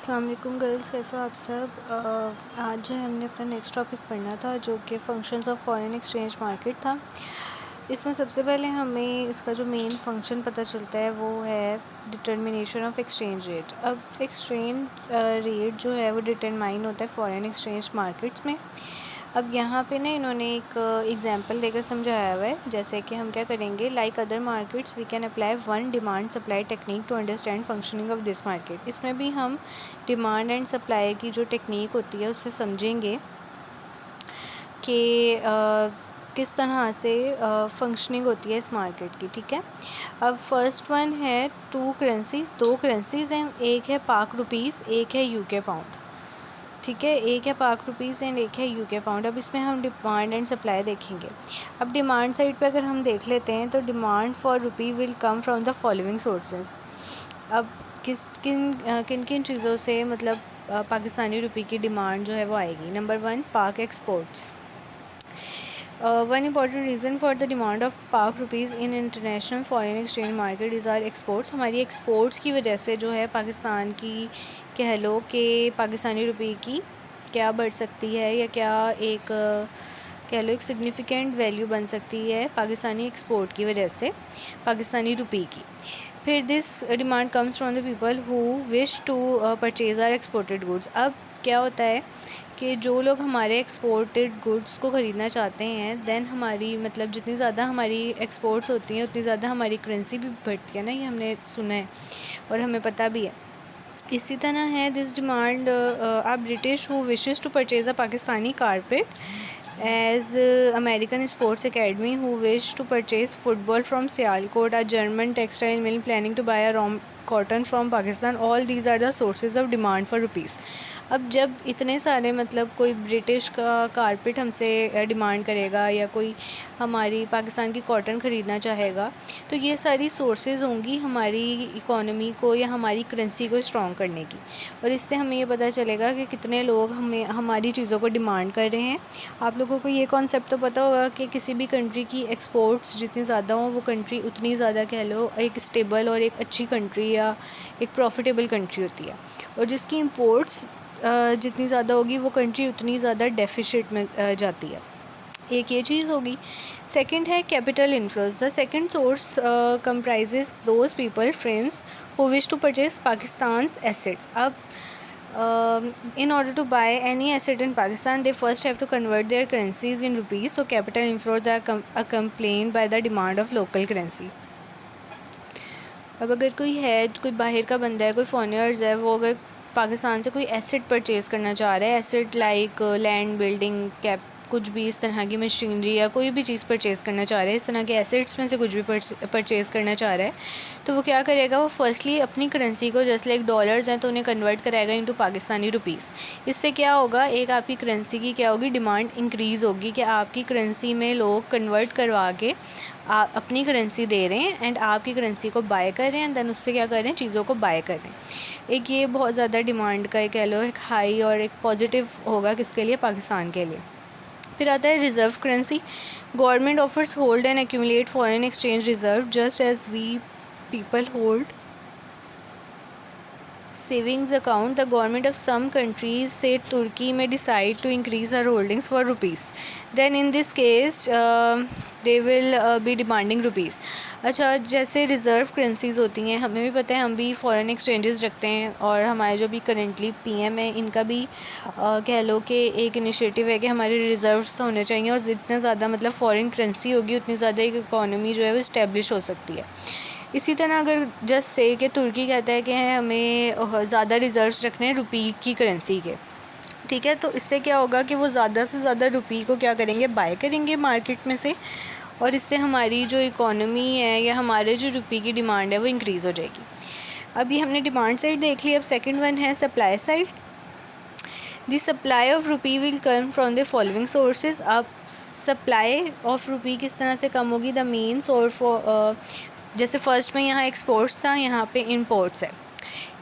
अस्सलाम वालेकुम गर्ल्स, कैसे हो आप सब। आज जो है हमने अपना नेक्स्ट टॉपिक पढ़ना था जो कि functions of foreign exchange market था। इसमें सबसे पहले हमें इसका जो मेन फंक्शन पता चलता है वो है डिटर्मिनेशन ऑफ एक्सचेंज रेट। अब एक्सचेंज रेट जो है वो डिटरमाइन होता है फॉरेन एक्सचेंज मार्केट्स में। अब यहाँ पे ना इन्होंने एक एग्जांपल देकर समझाया हुआ है, जैसे कि हम क्या करेंगे, like other markets we can apply one demand supply technique to understand functioning of this market. इसमें भी हम डिमांड एंड सप्लाई की जो टेक्निक होती है उससे समझेंगे कि किस तरह से फंक्शनिंग होती है इस मार्केट की। ठीक है, अब फर्स्ट वन है दो करेंसीज़ हैं, एक है पाक रुपीज़, एक है यूके पाउंड। ठीक है, एक है पाक रुपीज़ एंड एक है यूके पाउंड। अब इसमें हम डिमांड एंड सप्लाई देखेंगे। अब डिमांड साइड पे अगर हम देख लेते हैं तो demand for rupee will come from the following sources. अब किन किन चीज़ों से मतलब पाकिस्तानी रुपी की डिमांड जो है वो आएगी। Number 1, Pak exports. One important reason for the demand of Pak rupees in international foreign exchange market is our exports. हमारी एक्सपोर्ट्स की वजह से जो है पाकिस्तान की कह लो कि पाकिस्तानी रुपये की क्या बढ़ सकती है या क्या एक कह लो एक सिग्निफिकेंट वैल्यू बन सकती है पाकिस्तानी एक्सपोर्ट की वजह से पाकिस्तानी रुपये की। फिर this demand comes from the people who wish to purchase are exported goods. अब क्या होता है कि जो लोग हमारे एक्सपोर्टेड गुड्स को ख़रीदना चाहते हैं, देन हमारी मतलब जितनी ज़्यादा हमारी एक्सपोर्ट्स होती हैं उतनी ज़्यादा हमारी करेंसी भी बढ़ती है ना, ये हमने सुना है और हमें पता भी है। इसी तरह है this demand a British who wishes to purchase a Pakistani carpet as American sports academy who wish to purchase football from Sialkot, a German textile mill planning to buy a raw cotton from Pakistan. All these are the sources of demand for rupees. अब जब इतने सारे मतलब कोई British का carpet हमसे demand करेगा या कोई हमारी पाकिस्तान की कॉटन ख़रीदना चाहेगा, तो ये सारी सोर्सेज होंगी हमारी इकोनॉमी को या हमारी करेंसी को स्ट्रॉन्ग करने की। और इससे हमें ये पता चलेगा कि कितने लोग हमें हमारी चीज़ों को डिमांड कर रहे हैं। आप लोगों को ये कॉन्सेप्ट तो पता होगा कि किसी भी कंट्री की एक्सपोर्ट्स जितनी ज़्यादा हों वो कंट्री उतनी ज़्यादा कह लो एक स्टेबल और एक अच्छी कंट्री या एक प्रॉफिटेबल कंट्री होती है, और जिसकी इम्पोर्ट्स जितनी ज़्यादा होगी वो कंट्री उतनी ज़्यादा डेफिसिट में जाती है। एक ये चीज़ होगी। सेकंड है capital inflows. The second source comprises those people friends who wish to purchase Pakistan's assets. अब in order to buy any asset in Pakistan, they first have to convert their currencies in rupees. So capital inflows are accompanied by the demand of local currency. अब अगर कोई बाहर का बंदा है, कोई foreigners है, वो अगर पाकिस्तान से कोई एसेट परचेज़ करना चाह रहा है, asset like land, building, cap, कुछ भी इस तरह की मशीनरी या कोई भी चीज़ परचेज़ करना चाह रहा है, इस तरह के एसेट्स में से कुछ भी परचेज़ करना चाह रहा है, तो वो क्या करेगा, वो फर्स्टली अपनी करेंसी को जैसे लाइक डॉलर्स हैं तो उन्हें कन्वर्ट कराएगा इनटू पाकिस्तानी रुपीज़। इससे क्या होगा, एक आपकी करेंसी की क्या होगी, डिमांड इंक्रीज़ होगी कि आपकी करेंसी में लोग कन्वर्ट करवा के अपनी करेंसी दे रहे हैं एंड आपकी करेंसी को बाय कर रहे हैं, दैन उससे क्या कर रहे हैं, चीज़ों को बाय कर रहे हैं। एक ये बहुत ज़्यादा डिमांड का कह लो एक हाई और एक पॉजिटिव होगा किसके लिए, पाकिस्तान के लिए। फिर आता है reserve currency. Government offers hold and accumulate foreign exchange reserve just as we people hold savings account. The government of some countries, say Turkey, may decide to increase her holdings for rupees. Then in this case they will be demanding rupees. अच्छा, जैसे reserve currencies होती हैं, हमें भी पता है, हम भी फॉरेन एक्सचेंजेस रखते हैं और हमारे जो भी करेंटली पीएम है इनका भी कह लो कि एक इनिशिएटिव है कि हमारे रिज़र्व्स होने चाहिए, और जितना ज़्यादा मतलब फॉरेन करेंसी होगी उतनी ज़्यादा एक इकॉनमी जो है वो इस्टेब्लिश हो सकती है। इसी तरह अगर जस्ट से कि तुर्की कहता है कि हमें ज़्यादा रिज़र्व्स रखने हैं रुपी की करेंसी के, ठीक है, तो इससे क्या होगा कि वो ज़्यादा से ज़्यादा रुपी को क्या करेंगे, बाय करेंगे मार्केट में से, और इससे हमारी जो इकोनॉमी है या हमारे जो रुपी की डिमांड है वो इंक्रीज़ हो जाएगी। अभी हमने डिमांड साइड देख ली। अब सेकंड वन है supply side. The supply of rupee will come from the following sources. अब सप्लाई ऑफ रुपी किस तरह से कम होगी, द मेन सोर्स जैसे फर्स्ट में यहाँ एक्सपोर्ट्स था, यहाँ पे इंपोर्ट्स है,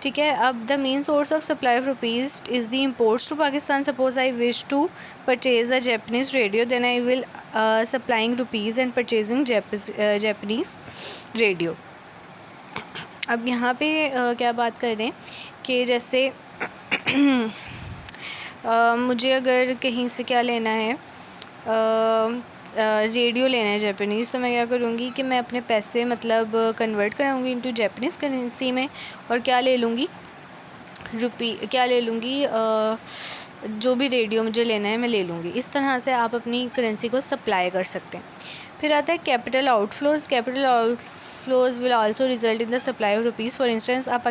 ठीक है। अब the main source of supply of rupees is the imports to Pakistan. Suppose I wish to purchase a Japanese radio, then I will supplying rupees and purchasing Japanese radio. अब यहाँ पे क्या बात कर रहे हैं कि जैसे मुझे अगर कहीं से क्या लेना है, रेडियो लेना है जापानीज़, तो मैं क्या करूँगी कि मैं अपने पैसे मतलब कन्वर्ट कराऊँगी इनटू जापानीज़ करेंसी में, और क्या ले लूँगी, क्या ले लूँगी, जो भी रेडियो मुझे लेना है मैं ले लूँगी। इस तरह से आप अपनी करेंसी को सप्लाई कर सकते हैं। फिर आता है capital outflows. Capital outflows will also result in the supply of rupees. For instance, आप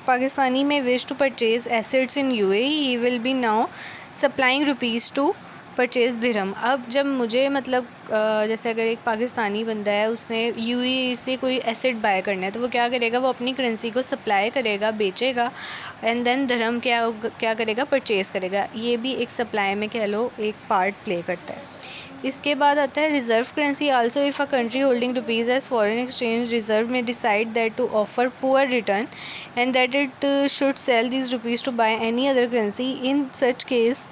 पाकिस्तानी में wish to purchase assets in UAE, he will be now supplying rupees to purchase dirham. अब जब मुझे मतलब जैसे अगर एक पाकिस्तानी बंदा है, उसने UAE से कोई एसेट बाय करना है, तो वो क्या करेगा, वो अपनी करेंसी को सप्लाई करेगा, बेचेगा, एंड देन दिरहम क्या करेगा, परचेज़ करेगा। ये भी एक सप्लाई में कह लो एक पार्ट प्ले करता है। इसके बाद आता है reserve currency. Also if a country holding rupees as foreign exchange reserve में decide that to offer poor return and that it should sell this rupees to buy any other currency, in such case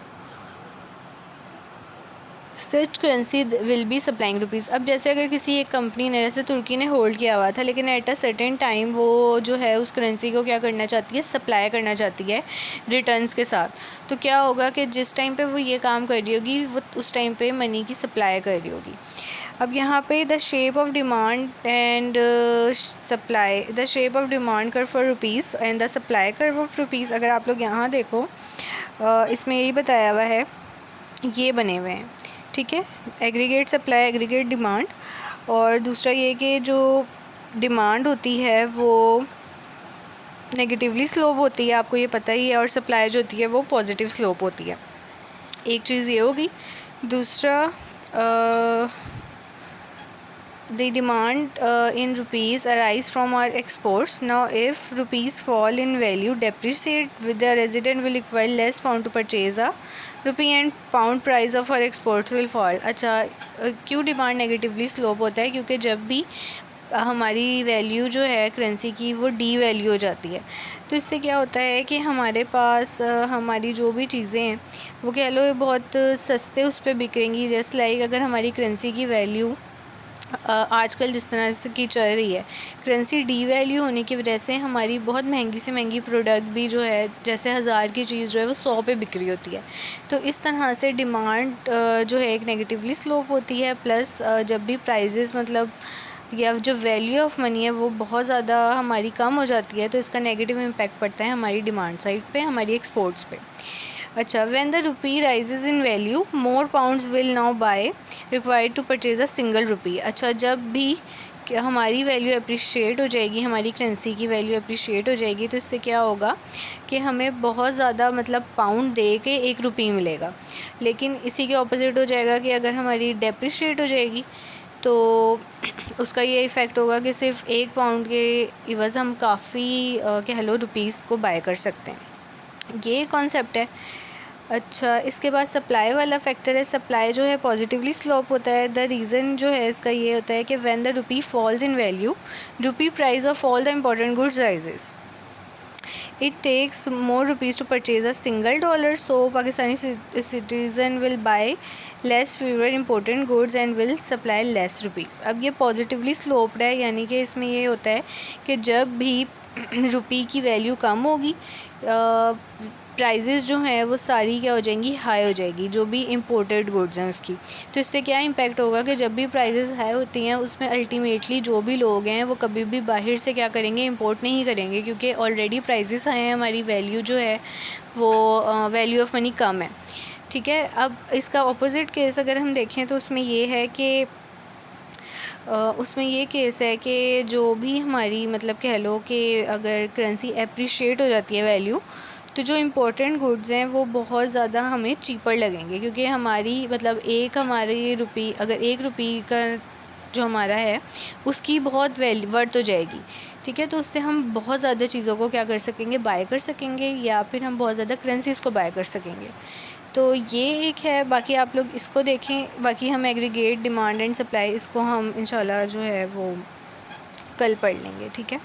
such currency will be supplying rupees. अब जैसे अगर किसी एक company ने, जैसे तुर्की ने hold किया हुआ था, लेकिन एट अ सर्टेन टाइम वो जो है उस करेंसी को क्या करना चाहती है, सप्लाई करना चाहती है रिटर्न्स के साथ, तो क्या होगा कि जिस टाइम पे वो ये काम कर रही होगी, वो उस टाइम पे मनी की सप्लाई कर रही होगी। अब यहाँ पे the shape of demand and supply, the shape of demand curve for rupees and the supply curve of rupees, अगर आप लोग यहाँ देखो, इसमें यही बताया हुआ है, ये बने हुए हैं, ठीक है, एग्रीगेट सप्लाई, एग्रीगेट डिमांड, और दूसरा ये कि जो डिमांड होती है वो नेगेटिवली स्लोप होती है, आपको ये पता ही है, और सप्लाई जो होती है वो पॉजिटिव स्लोप होती है। एक चीज़ ये होगी। दूसरा, the demand in rupees arise from our exports. Now if rupees fall in value, depreciate, with the resident will require less pound to purchase a rupee and pound price of our exports will fall. अच्छा, क्यों demand negatively slope होता है? क्योंकि जब भी हमारी value जो है करेंसी की वो डी वैल्यू हो जाती है, तो इससे क्या होता है कि हमारे पास हमारी जो भी चीज़ें हैं वो कह लो बहुत सस्ते उस पर बिकेंगी। जस्ट लाइक अगर हमारी करेंसी की वैल्यू आजकल जिस तरह से की चल रही है, करेंसी डी वैल्यू होने की वजह से हमारी बहुत महंगी से महंगी प्रोडक्ट भी जो है, जैसे 1000 की चीज़ जो है वो 100 पे बिक रही होती है। तो इस तरह से डिमांड जो है एक नेगेटिवली स्लोप होती है। प्लस जब भी प्राइजेस मतलब या जो वैल्यू ऑफ मनी है वो बहुत ज़्यादा हमारी कम हो जाती है, तो इसका नेगेटिव इम्पैक्ट पड़ता है हमारी डिमांड साइड पे, हमारी एक्सपोर्ट्स पे। अच्छा, when the rupee rises in value, more pounds will now buy required to purchase a single rupee. अच्छा, जब भी हमारी वैल्यू अप्रिशिएट हो जाएगी, हमारी करेंसी की वैल्यू अप्रिशिएट हो जाएगी, तो इससे क्या होगा कि हमें बहुत ज़्यादा मतलब पाउंड दे के 1 रुपी मिलेगा। लेकिन इसी के ऑपोजिट हो जाएगा कि अगर हमारी डेप्रिशिएट हो जाएगी तो उसका ये इफ़ेक्ट होगा कि सिर्फ 1 पाउंड के इवज़ हम काफ़ी कह लो रुपीज़ को बाय कर सकते हैं। ये कॉन्सेप्ट है। अच्छा, इसके बाद सप्लाई वाला फैक्टर है। सप्लाई जो है पॉजिटिवली स्लोप होता है। द रीज़न जो है इसका ये होता है कि when the rupee falls in value, rupee price of all the important goods rises, it takes more rupees to purchase a single dollar, so Pakistani citizen will buy less fewer important goods and will supply less rupees। अब ये positively sloped है, यानी कि इसमें ये होता है कि जब भी रुपी की वैल्यू कम होगी, प्राइजेज़ जो हैं वो सारी क्या हो जाएंगी, हाई हो जाएगी, जो भी इंपोर्टेड गुड्स हैं उसकी। तो इससे क्या इम्पैक्ट होगा कि जब भी प्राइजेज़ हाई होती हैं उसमें अल्टीमेटली जो भी लोग हैं वो कभी भी बाहर से क्या करेंगे, इंपोर्ट नहीं करेंगे, क्योंकि ऑलरेडी प्राइजेज़ हाई हैं, हमारी वैल्यू जो है वो वैल्यू ऑफ मनी कम है। ठीक है। अब इसका अपोजिट केस अगर हम देखें तो उसमें ये है कि उसमें ये केस है कि जो भी हमारी मतलब कह लो कि अगर करेंसी एप्रिशिएट हो जाती है वैल्यू, तो जो इम्पोर्टेंट गुड्स हैं वो बहुत ज़्यादा हमें चीपर लगेंगे, क्योंकि हमारी मतलब हमारी रुपी, अगर 1 रुपी का जो हमारा है उसकी बहुत वर्थ हो जाएगी। ठीक है। तो उससे हम बहुत ज़्यादा चीज़ों को क्या कर सकेंगे, बाय कर सकेंगे, या फिर हम बहुत ज़्यादा करेंसीज़ को बाय कर सकेंगे। तो ये एक है। बाकी आप लोग इसको देखें, बाकी हम एग्रीगेट डिमांड एंड सप्लाई इसको हम इंशाल्लाह जो है वो कल पढ़ लेंगे। ठीक है।